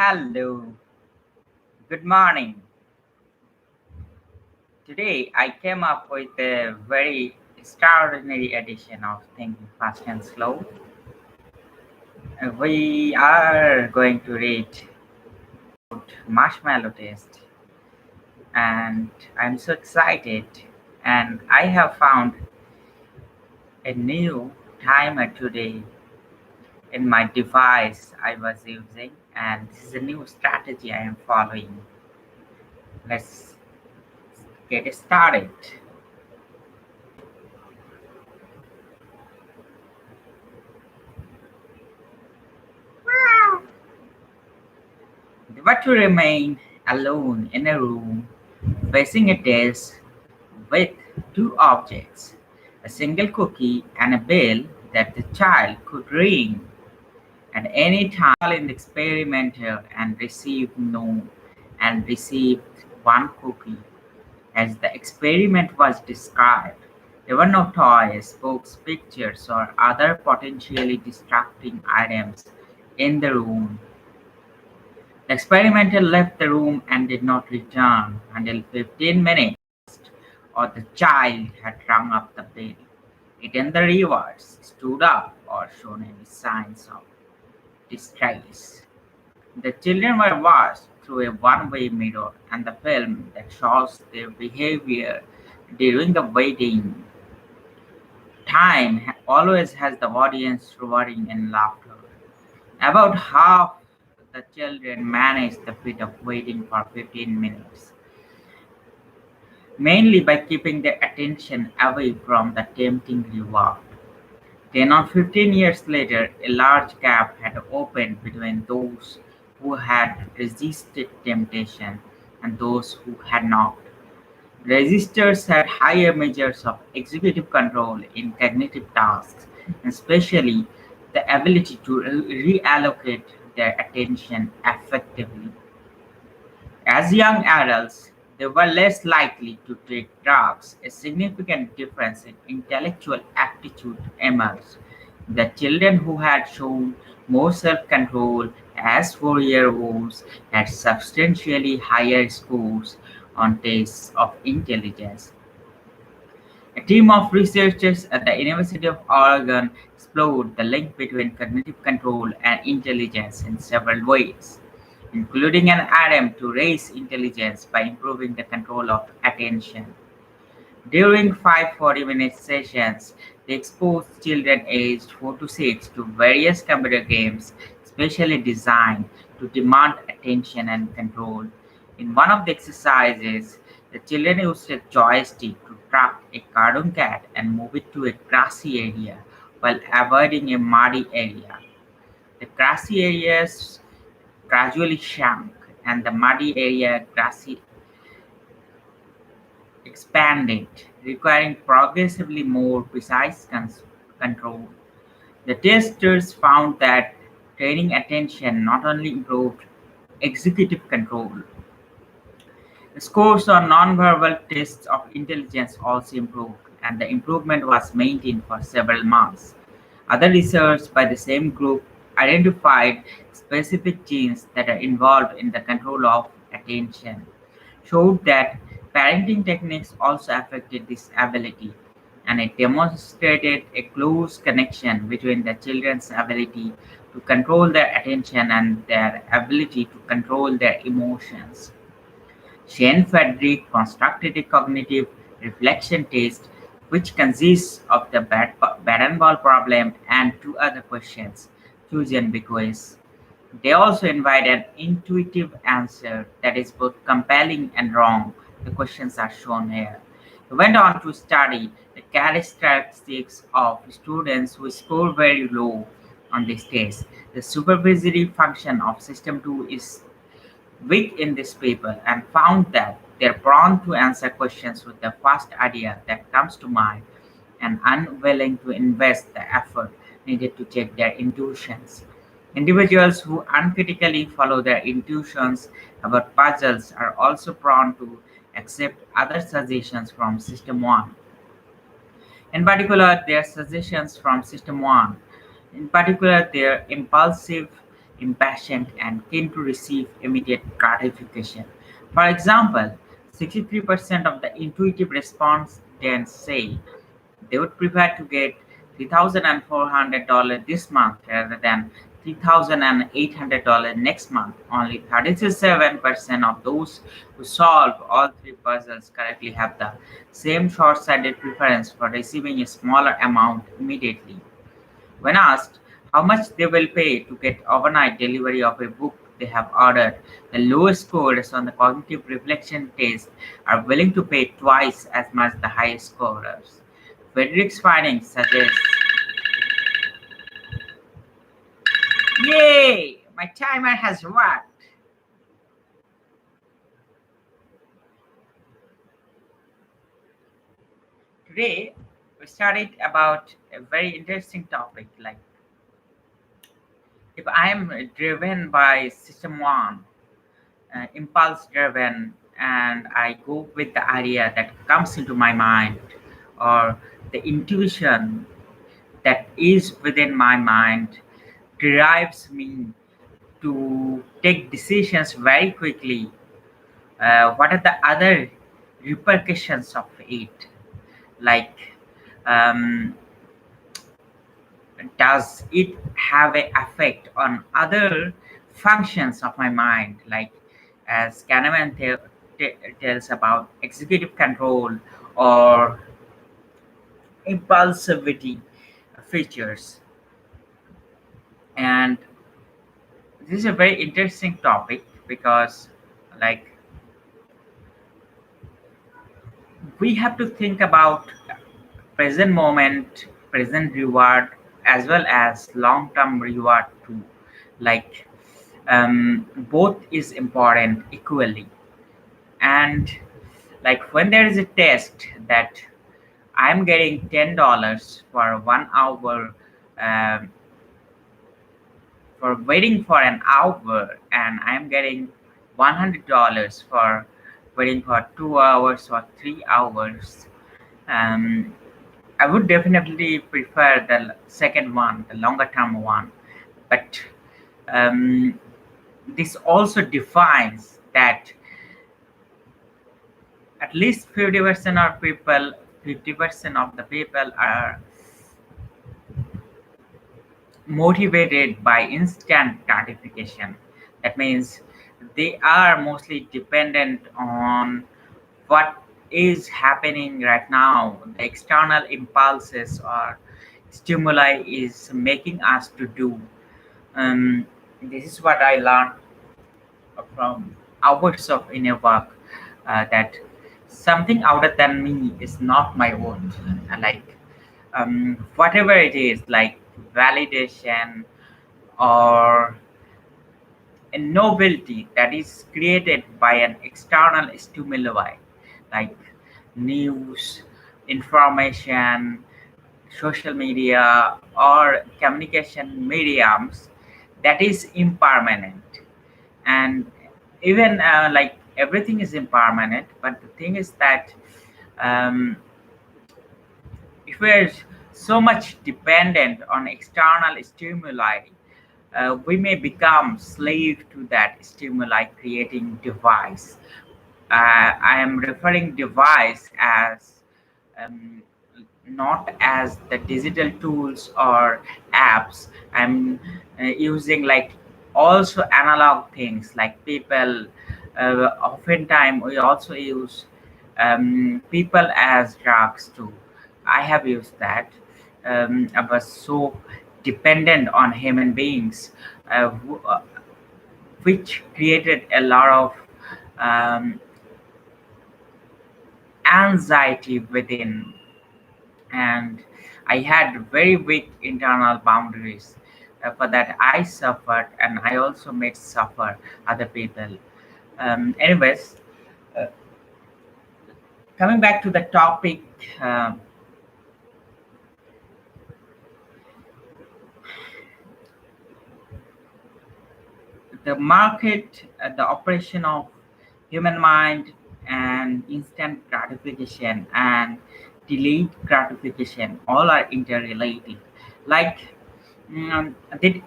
Hello, good morning. Today I came up with a very extraordinary edition of Thinking Fast and Slow. We are going to read Marshmallow Test, and I'm so excited. And I have found a new timer today in my device I was using, and this is a new strategy I am following. Let's get started. But to remain alone in a room facing a desk with two objects, a single cookie and a bell that the child could ring at any time in the experimenter and received one cookie. As the experiment was described, there were no toys, books, pictures, or other potentially distracting items in the room. The experimenter left the room and did not return until 15 minutes or the child had rung up the bell, eaten the rewards, stood up, or shown any signs of distress. The children were watched through a one-way mirror and the film that shows their behavior during the waiting time always has the audience roaring in laughter. About half the children managed the feat of waiting for 15 minutes, mainly by keeping their attention away from the tempting reward. 10 or 15 years later, a large gap had opened between those who had resisted temptation and those who had not. Resistors had higher measures of executive control in cognitive tasks, especially the ability to reallocate their attention effectively. As young adults, they were less likely to take drugs. A significant difference in intellectual aptitude emerged. The children who had shown more self-control as 4-year-olds had substantially higher scores on tests of intelligence. A team of researchers at the University of Oregon explored the link between cognitive control and intelligence in several ways, including an attempt to raise intelligence by improving the control of attention. During 5 40-minute sessions, they exposed children aged 4 to 6 to various computer games specially designed to demand attention and control. In one of the exercises, the children used a joystick to track a cartoon cat and move it to a grassy area while avoiding a muddy area. The grassy areas gradually shrunk, and the muddy area grassy expanded, requiring progressively more precise control. The testers found that training attention not only improved executive control, scores on nonverbal tests of intelligence also improved, and the improvement was maintained for several months. Other research by the same group identified specific genes that are involved in the control of attention, showed that parenting techniques also affected this ability, and it demonstrated a close connection between the children's ability to control their attention and their ability to control their emotions. Shane Frederick constructed a cognitive reflection test which consists of the bat and ball problem and two other questions chosen because they also invite an intuitive answer that is both compelling and wrong. The questions are shown here. He went on to study the characteristics of students who score very low on this test. The supervisory function of System 2 is weak in this paper and found that they're prone to answer questions with the first idea that comes to mind and unwilling to invest the effort needed to check their intuitions. Individuals who uncritically follow their intuitions about puzzles are also prone to accept other suggestions from System 1. In particular, their suggestions from System 1, in particular, their impulsive impatient, and keen to receive immediate gratification. For example, 63% of the intuitive respondents say they would prefer to get $3,400 this month rather than $3,800 next month. Only 37% of those who solve all three puzzles correctly have the same short-sighted preference for receiving a smaller amount immediately. When asked how much they will pay to get overnight delivery of a book they have ordered, the lowest scorers on the cognitive reflection test are willing to pay twice as much as the highest scorers. Frederick's findings suggest, yay! My timer has worked. Today, we studied about a very interesting topic like if I am driven by system one, impulse driven, and I go with the idea that comes into my mind or the intuition that is within my mind drives me to take decisions very quickly. What are the other repercussions of it? Like, um, does it have an effect on other functions of my mind? Like, as Kahneman tells about executive control or impulsivity features. And this is a very interesting topic because, like, we have to think about present moment, present reward, as well as long-term reward too. Like, both is important equally. And like when there is a test that I'm getting $10 for 1 hour, um, for waiting for an hour, and I'm getting $100 for waiting for 2 hours or 3 hours. Um, I would definitely prefer the second one, the longer term one. But um, this also defines that at least 50% of people, 50% of the people are motivated by instant gratification. That means they are mostly dependent on what is happening right now. The external impulses or stimuli is making us to do. This is what I learned from hours of inner work, that something other than me is not my own. Like, whatever it is, like validation or a novelty that is created by an external stimuli, like news, information, social media, or communication mediums, that is impermanent. And even like everything is impermanent, but the thing is that um, if we're so much dependent on external stimuli, we may become slave to that stimuli creating device. I am referring device as um, not as the digital tools or apps. I'm using like also analog things like people. Oftentimes we also use people as drugs too. I have used that. I was so dependent on human beings, which created a lot of um, anxiety within, and I had very weak internal boundaries. For that, I suffered, and I also made suffer other people. Anyways, uh, coming back to the topic, um the market, the operation of human mind, and instant gratification and delayed gratification all are interrelated. Like, did,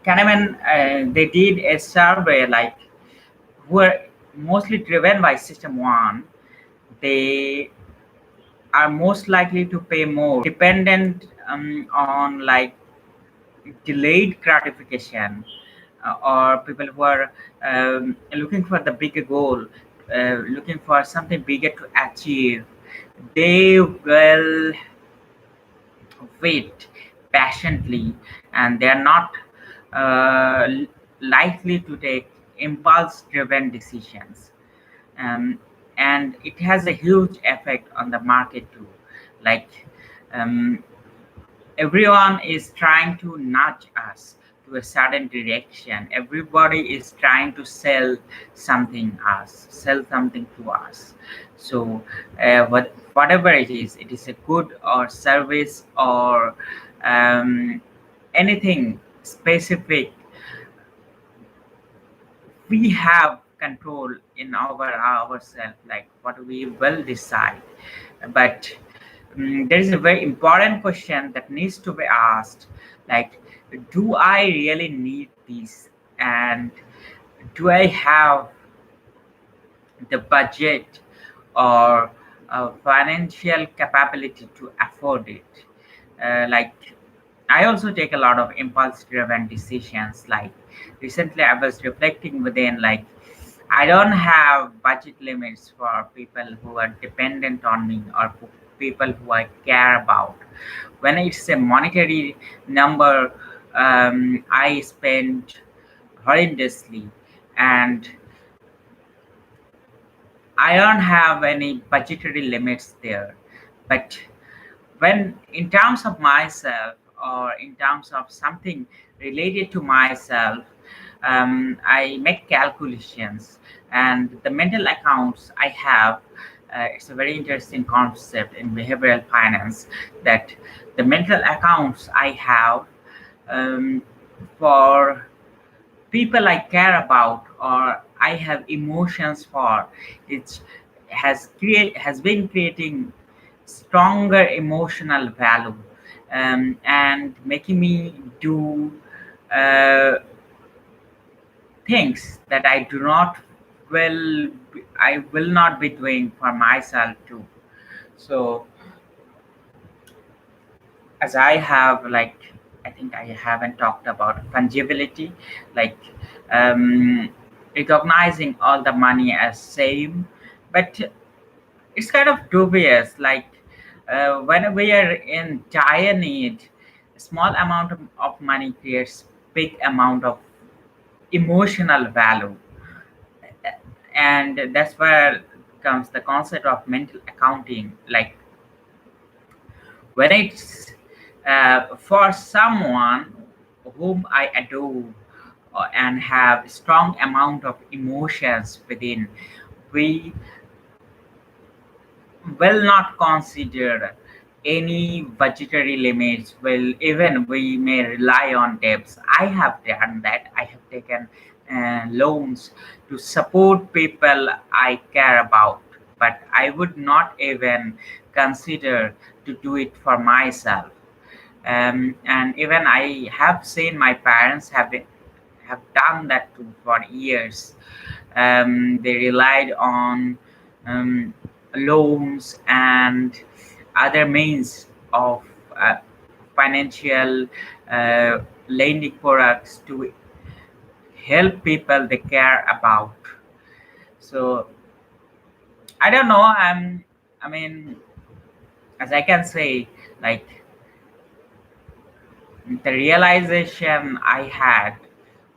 Kahneman, they did a survey like who are mostly driven by system one. They are most likely to pay more, dependent on like delayed gratification, or people who are looking for the bigger goal, looking for something bigger to achieve. They will wait patiently, and they are not uh, likely to take impulse driven decisions. um, and it has a huge effect on the market too. Like, um, everyone is trying to nudge us to a certain direction. Everybody is trying to sell something to us. So whatever it is a good or service or anything specific, we have control in ourselves, like what we will decide. But there is a very important question that needs to be asked, like, do I really need this, and do I have the budget or financial capability to afford it? Like, I also take a lot of impulse driven decisions. Like, recently I was reflecting within, like, I don't have budget limits for people who are dependent on me, or people who I care about. When it's a monetary number, I spend horrendously, and I don't have any budgetary limits there. But when in terms of myself, or in terms of something related to myself, I make calculations, and the mental accounts I have. It's a very interesting concept in behavioral finance, that the mental accounts I have, um, for people I care about or I have emotions for, it has been creating stronger emotional value, and making me do uh, things that I will not be doing for myself too. So, as I have, like, I think I haven't talked about fungibility, like, um, recognizing all the money as same, but it's kind of dubious. Like, when we are in dire need, a small amount of money creates big amount of emotional value, and that's where comes the concept of mental accounting. Like, when it's for someone whom I adore, and have strong amount of emotions within, we will not consider any budgetary limits. Well, even we may rely on debts. I have done that. I have taken loans to support people I care about, but I would not even consider to do it for myself. And even I have seen my parents have done that too for years. They relied on um, loans and other means of uh, financial uh, lending products to help people they care about. So I don't know. I mean, as I can say, like, the realization I had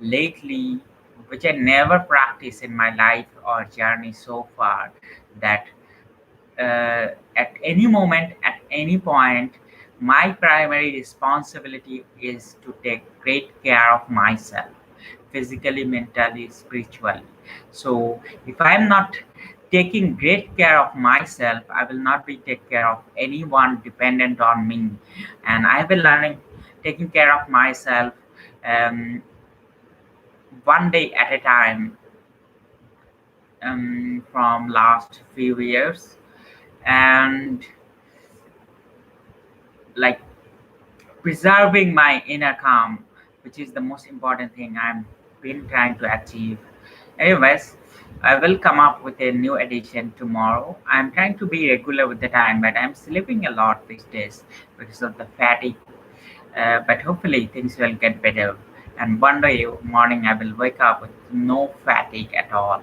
lately, which I never practiced in my life or journey so far, that at any moment, at any point, my primary responsibility is to take great care of myself, physically, mentally, spiritually. So if I'm not taking great care of myself, I will not be take care of anyone dependent on me. And I have been learning taking care of myself, um, one day at a time, from last few years. And, like, preserving my inner calm, which is the most important thing I'm been trying to achieve. Anyways, I will come up with a new edition tomorrow. I'm trying to be regular with the time, but I'm sleeping a lot these days because of the fatigue. But hopefully things will get better. And one day morning I will wake up with no fatigue at all.